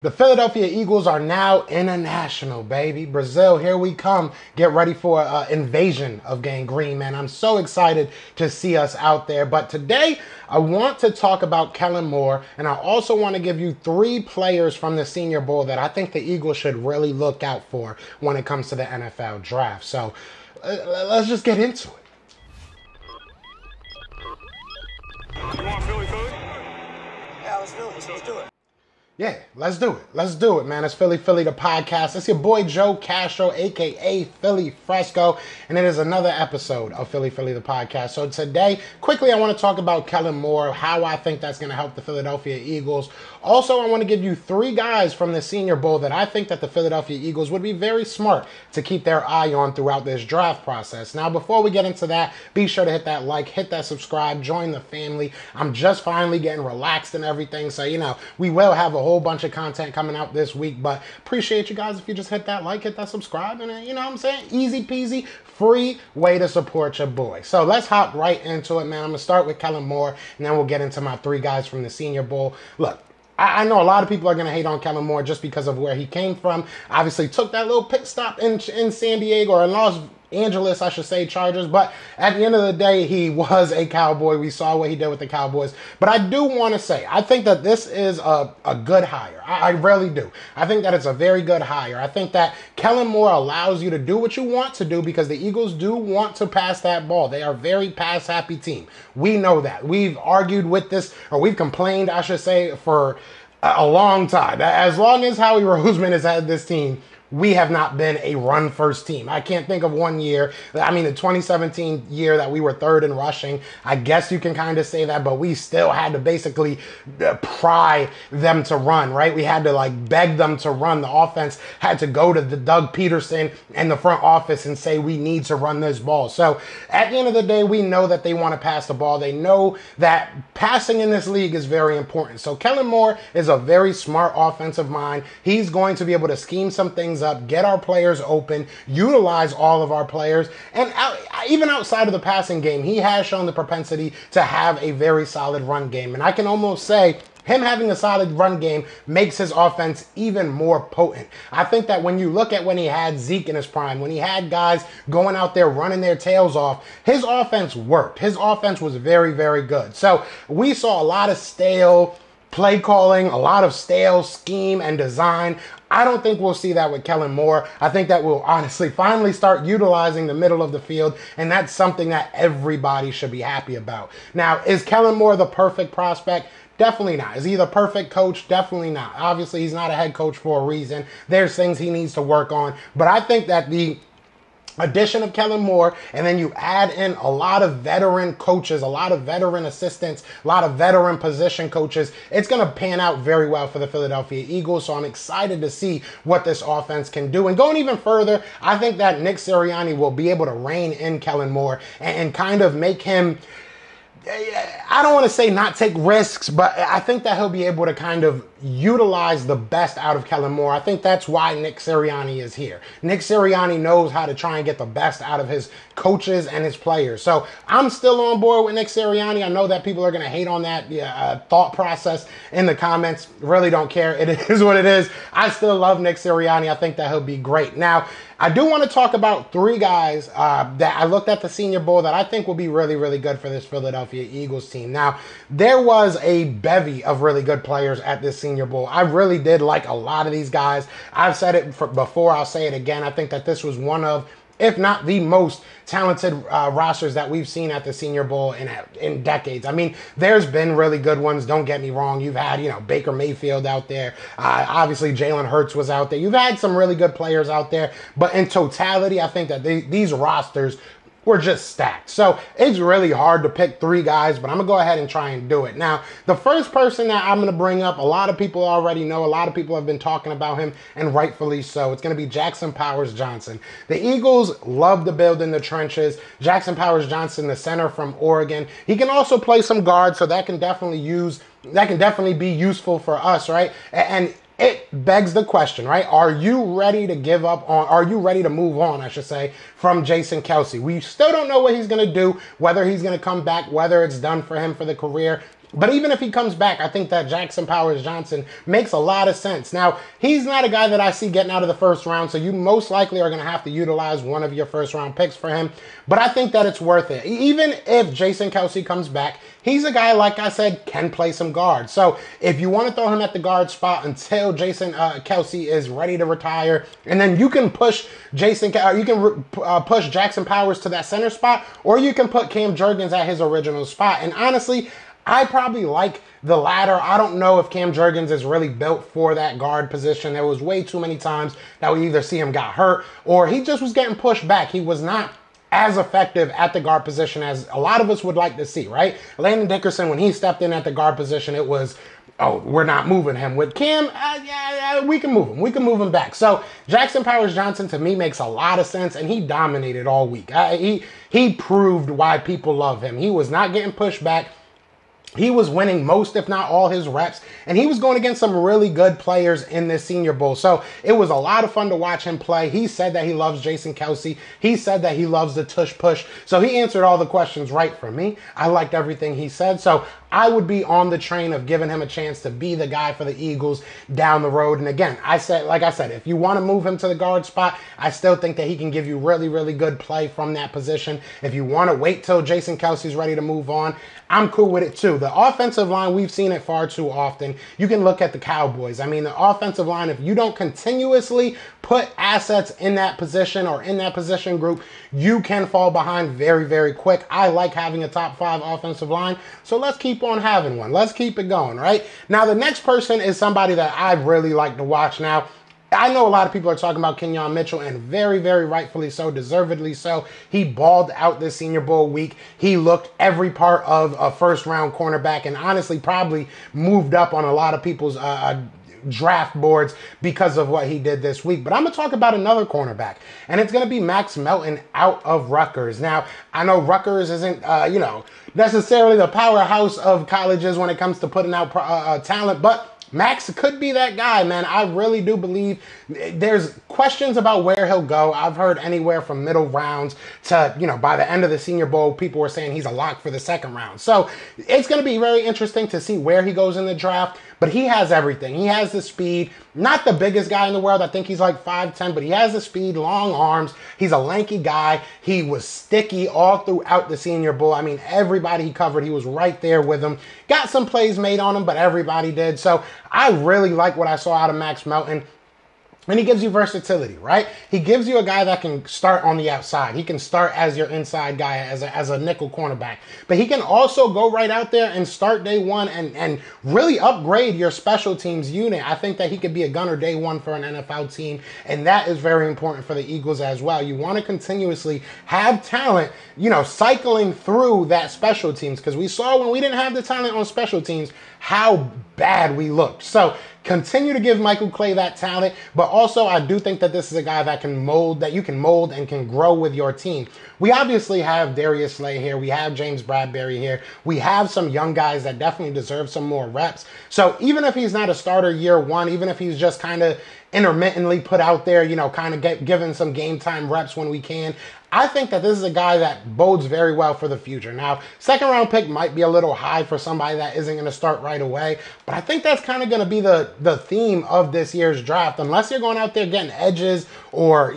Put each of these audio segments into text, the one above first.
The Philadelphia Eagles are now international, baby. Brazil, here we come. Get ready for an invasion of Gang Green, man. I'm so excited to see us out there. But today, I want to talk about Kellen Moore, and I also want to give you 3 players from the Senior Bowl that I think the Eagles should really look out for when it comes to the NFL draft. So, let's just get into it. You want Philly? Yeah, let's do it. Let's do it. Yeah, let's do it. Let's do it, man. It's Philly the podcast. It's your boy Joe Castro, a.k.a. Philly Fresco, and it is another episode of Philly the podcast. So today, quickly, I want to talk about Kellen Moore, how I think that's going to help the Philadelphia Eagles. Also, I want to give you 3 guys from the Senior Bowl that I think that the Philadelphia Eagles would be very smart to keep their eye on throughout this draft process. Now, before we get into that, be sure to hit that like, hit that subscribe, join the family. I'm just finally getting relaxed and everything, so, we will have a whole bunch of content coming out this week, but appreciate you guys if you just hit that like, hit that subscribe, and you know what I'm saying? Easy peasy, free way to support your boy. So let's hop right into it, man. I'm going to start with Kellen Moore, and then we'll get into my 3 guys from the Senior Bowl. Look, I know a lot of people are going to hate on Kellen Moore just because of where he came from. Obviously took that little pit stop in San Diego, or in Los Angeles, I should say, Chargers. But at the end of the day, he was a Cowboy. We saw what he did with the Cowboys. But I do want to say, I think that this is a good hire. I really do. I think that it's a very good hire. I think that Kellen Moore allows you to do what you want to do because the Eagles do want to pass that ball. They are a very pass-happy team. We know that. We've argued with this, or we've complained, I should say, for a long time. As long as Howie Roseman has had this team, we have not been a run-first team. I can't think of one year. I mean, the 2017 year that we were 3rd in rushing, I guess you can kind of say that, but we still had to basically pry them to run, right? We had to, beg them to run. The offense had to go to the Doug Peterson and the front office and say, we need to run this ball. So, at the end of the day, we know that they want to pass the ball. They know that passing in this league is very important. So, Kellen Moore is a very smart offensive mind. He's going to be able to scheme some things up, get our players open, utilize all of our players, and even outside of the passing game, he has shown the propensity to have a very solid run game. And I can almost say him having a solid run game makes his offense even more potent. I think that when you look at when he had Zeke in his prime, when he had guys going out there running their tails off, his offense worked. His offense was very, very good. So we saw a lot of stale play calling, a lot of stale scheme and design. I don't think we'll see that with Kellen Moore. I think that we'll honestly finally start utilizing the middle of the field, and that's something that everybody should be happy about. Now, is Kellen Moore the perfect prospect? Definitely not. Is he the perfect coach? Definitely not. Obviously, he's not a head coach for a reason. There's things he needs to work on, but I think that the addition of Kellen Moore, and then you add in a lot of veteran coaches, a lot of veteran assistants, a lot of veteran position coaches, it's going to pan out very well for the Philadelphia Eagles. So I'm excited to see what this offense can do. And going even further, I think that Nick Sirianni will be able to rein in Kellen Moore and kind of make him, I don't want to say not take risks, but I think that he'll be able to kind of utilize the best out of Kellen Moore. I think that's why Nick Sirianni is here. Nick Sirianni knows how to try and get the best out of his coaches and his players. So I'm still on board with Nick Sirianni. I know that people are going to hate on that thought process in the comments. Really don't care. It is what it is. I still love Nick Sirianni. I think that he'll be great. Now, I do want to talk about 3 guys that I looked at the Senior Bowl that I think will be really, really good for this Philadelphia Eagles team. Now, there was a bevy of really good players at this Senior Bowl. I really did like a lot of these guys. I've said it before. I'll say it again. I think that this was one of, if not the most talented rosters that we've seen at the Senior Bowl in decades. I mean, there's been really good ones. Don't get me wrong. You've had, Baker Mayfield out there. Obviously, Jalen Hurts was out there. You've had some really good players out there. But in totality, I think that these rosters were just stacked. So it's really hard to pick 3 guys, but I'm going to go ahead and try and do it. Now, the first person that I'm going to bring up, a lot of people already know, a lot of people have been talking about him, and rightfully so. It's going to be Jackson Powers-Johnson. The Eagles love to build in the trenches. Jackson Powers-Johnson, the center from Oregon. He can also play some guard, so that can definitely be useful for us, right? And it begs the question, right? Are you ready to move on, I should say, from Jason Kelce? We still don't know what he's going to do, whether he's going to come back, whether it's done for him for the career. But even if he comes back, I think that Jackson Powers-Johnson makes a lot of sense. Now, he's not a guy that I see getting out of the first round, so you most likely are going to have to utilize one of your first-round picks for him. But I think that it's worth it. Even if Jason Kelce comes back, he's a guy, like I said, can play some guard. So if you want to throw him at the guard spot until Jason Kelce is ready to retire, and then you can push push Jackson Powers to that center spot, or you can put Cam Jurgens at his original spot. And honestly, I probably like the latter. I don't know if Cam Jurgens is really built for that guard position. There was way too many times that we either see him got hurt or he just was getting pushed back. He was not as effective at the guard position as a lot of us would like to see, right? Landon Dickerson, when he stepped in at the guard position, it was, oh, we're not moving him. With Cam, yeah, we can move him. We can move him back. So Jackson Powers-Johnson, to me, makes a lot of sense, and he dominated all week. He proved why people love him. He was not getting pushed back. He was winning most, if not all, his reps, and he was going against some really good players in this Senior Bowl. So it was a lot of fun to watch him play. He said that he loves Jason Kelce. He said that he loves the tush push. So he answered all the questions right for me. I liked everything he said. So I would be on the train of giving him a chance to be the guy for the Eagles down the road. And again, like I said, if you want to move him to the guard spot, I still think that he can give you really, really good play from that position. If you want to wait till Jason Kelce's ready to move on, I'm cool with it too. The offensive line, we've seen it far too often. You can look at the Cowboys. I mean, the offensive line, if you don't continuously put assets in that position or in that position group, you can fall behind very, very quick. I like having a top 5 offensive line, so let's keep on having one. Let's keep it going, right? Now, the next person is somebody that I really like to watch now. I know a lot of people are talking about Kenyon Mitchell, and very, very rightfully so, deservedly so. He balled out this Senior Bowl week. He looked every part of a first-round cornerback, and honestly probably moved up on a lot of people's draft boards because of what he did this week. But I'm going to talk about another cornerback, and it's going to be Max Melton out of Rutgers. Now, I know Rutgers isn't, necessarily the powerhouse of colleges when it comes to putting out talent, but Max could be that guy, man. I really do believe there's questions about where he'll go. I've heard anywhere from middle rounds to, by the end of the Senior Bowl, people were saying he's a lock for the second round. So it's going to be very interesting to see where he goes in the draft. But he has everything. He has the speed. Not the biggest guy in the world. I think he's like 5'10", but he has the speed, long arms. He's a lanky guy. He was sticky all throughout the Senior Bowl. I mean, everybody he covered, he was right there with him. Got some plays made on him, but everybody did. So I really like what I saw out of Max Melton. And he gives you versatility, right? He gives you a guy that can start on the outside. He can start as your inside guy, as a nickel cornerback. But he can also go right out there and start day one and really upgrade your special teams unit. I think that he could be a gunner day one for an NFL team, and that is very important for the Eagles as well. You want to continuously have talent, cycling through that special teams, because we saw when we didn't have the talent on special teams how bad we looked. So continue to give Michael Clay that talent, but also I do think that this is a guy that you can mold and can grow with your team. We obviously have Darius Slay here. We have James Bradbury here. We have some young guys that definitely deserve some more reps. So even if he's not a starter year one, even if he's just kind of intermittently put out there, kind of given some game time reps when we can, I think that this is a guy that bodes very well for the future. Now, second round pick might be a little high for somebody that isn't going to start right away, but I think that's kind of going to be the theme of this year's draft, unless you're going out there getting edges or,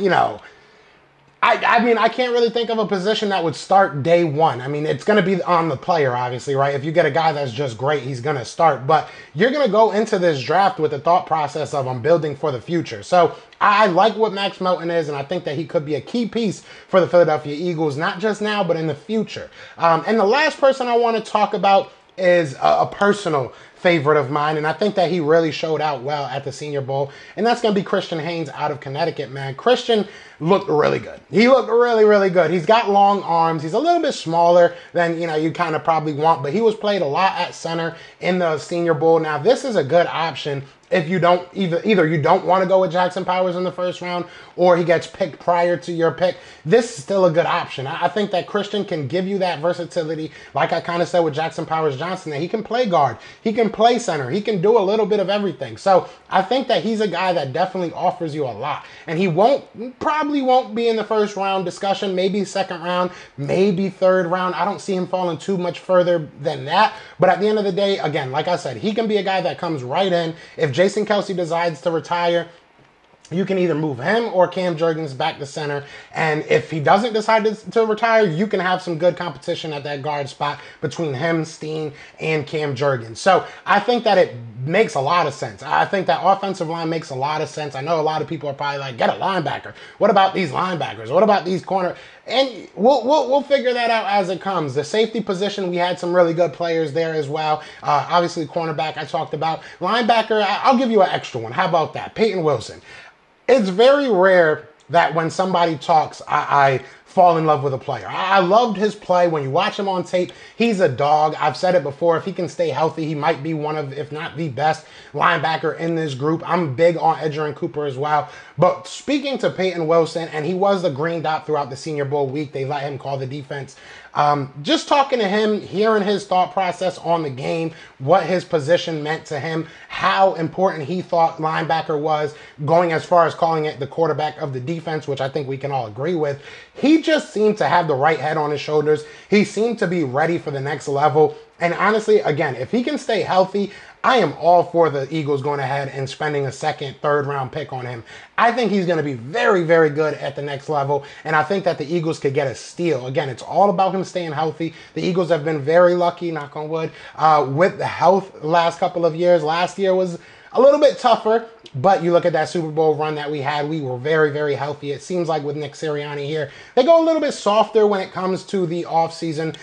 I can't really think of a position that would start day one. I mean, it's going to be on the player, obviously, right? If you get a guy that's just great, he's going to start. But you're going to go into this draft with the thought process of I'm building for the future. So I like what Max Melton is, and I think that he could be a key piece for the Philadelphia Eagles, not just now, but in the future. And the last person I want to talk about is a personal favorite of mine, and I think that he really showed out well at the Senior Bowl, and that's going to be Christian Haynes out of Connecticut, man. Christian looked really good. He looked really, really good. He's got long arms. He's a little bit smaller than, you kind of probably want, but he was played a lot at center in the Senior Bowl. Now, this is a good option if you don't either you don't want to go with Jackson Powers in the first round, or he gets picked prior to your pick, this is still a good option. I think that Christian can give you that versatility, like I kind of said with Jackson Powers Johnson, that he can play guard, he can play center, he can do a little bit of everything. So I think that he's a guy that definitely offers you a lot, and he probably won't be in the first round discussion, maybe second round, maybe third round. I don't see him falling too much further than that. But at the end of the day, again, like I said, he can be a guy that comes right in. If Jason Kelce decides to retire, you can either move him or Cam Jurgens back to center. And if he doesn't decide to retire, you can have some good competition at that guard spot between him, Steen, and Cam Jurgens. So I think that it makes a lot of sense. I think that offensive line makes a lot of sense. I know a lot of people are probably like, get a linebacker. What about these linebackers? What about these corner? And we'll figure that out as it comes. The safety position, we had some really good players there as well. Obviously, cornerback I talked about. Linebacker, I'll give you an extra one. How about that? Peyton Wilson. It's very rare that when somebody talks, I fall in love with a player. I loved his play. When you watch him on tape, he's a dog. I've said it before. If he can stay healthy, he might be one of, if not the best linebacker in this group. I'm big on Edgerrin Cooper as well. But speaking to Peyton Wilson, and he was the green dot throughout the Senior Bowl week. They let him call the defense. Just talking to him, hearing his thought process on the game, what his position meant to him, how important he thought linebacker was, going as far as calling it the quarterback of the defense, which I think we can all agree with. He just seemed to have the right head on his shoulders. He seemed to be ready for the next level. And honestly, again, if he can stay healthy, I am all for the Eagles going ahead and spending a second, third round pick on him. I think he's going to be very, very good at the next level, and I think that the Eagles could get a steal. Again, it's all about him staying healthy. The Eagles have been very lucky, knock on wood, with the health the last couple of years. Last year was a little bit tougher, but you look at that Super Bowl run that we had, we were very, very healthy. It seems like with Nick Sirianni here, they go a little bit softer when it comes to the offseason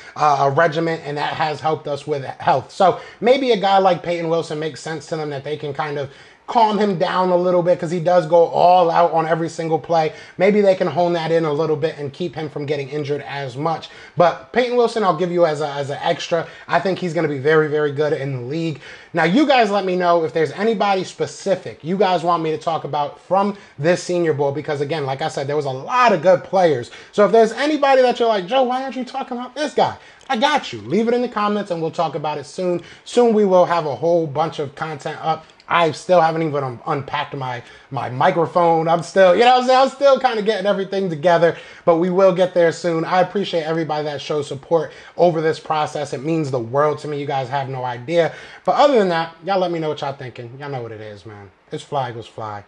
regimen, and that has helped us with health. So maybe a guy like Peyton Wilson makes sense to them, that they can kind of calm him down a little bit, because he does go all out on every single play. Maybe they can hone that in a little bit and keep him from getting injured as much. But Peyton Wilson, I'll give you as an extra. I think he's going to be very, very good in the league. Now, you guys let me know if there's anybody specific you guys want me to talk about from this Senior Bowl, because again, like I said, there was a lot of good players. So if there's anybody that you're like, Joe, why aren't you talking about this guy? I got you. Leave it in the comments and we'll talk about it soon. Soon we will have a whole bunch of content up. I still haven't even unpacked my microphone. I'm still, I'm still kind of getting everything together, but we will get there soon. I appreciate everybody that shows support over this process. It means the world to me. You guys have no idea. But other than that, y'all let me know what y'all thinking. Y'all know what it is, man. It's Fly Eagles Fly.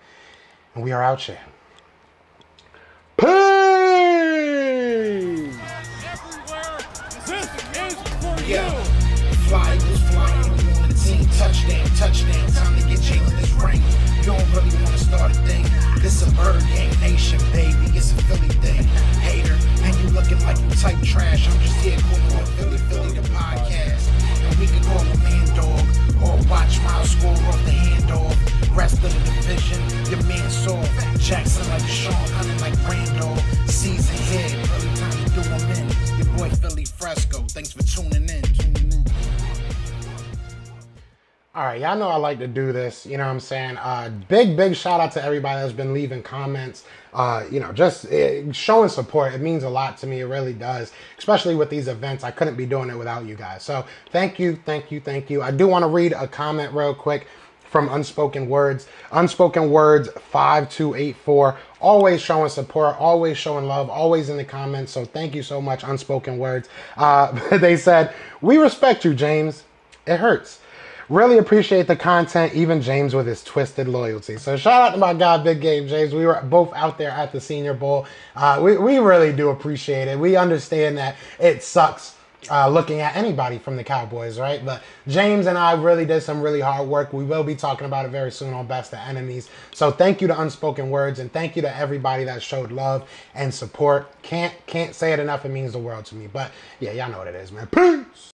And we are out here. Peace! Yeah. Fly Eagles flying on the team. Touchdown. Time to get Jalen this ring. You don't really want to start a thing. This a Bird Gang Nation, baby. It's a Philly thing. Hater, and you looking like you type trash. I'm just here calling on Philly the podcast. And we can call a man dog, or watch Miles score off the handoff. Rest of the division, your man soft. Jackson like Sean, hunting like Randolph. Season head, early time to do them in. Your boy Philly Fresco. Thanks for tuning in. All right, y'all know I like to do this, you know what I'm saying? Big shout out to everybody that's been leaving comments, just showing support. It means a lot to me, it really does, especially with these events. I couldn't be doing it without you guys. So thank you. I do want to read a comment real quick from Unspoken Words. Unspoken Words 5284, always showing support, always showing love, always in the comments. So thank you so much, Unspoken Words. They said, we respect you, James. It hurts. Really appreciate the content, even James with his twisted loyalty. So shout out to my guy, Big Game James. We were both out there at the Senior Bowl. We really do appreciate it. We understand that it sucks looking at anybody from the Cowboys, right? But James and I really did some really hard work. We will be talking about it very soon on Best of Enemies. So thank you to Unspoken Words, and thank you to everybody that showed love and support. Can't say it enough. It means the world to me. But yeah, y'all know what it is, man. Peace!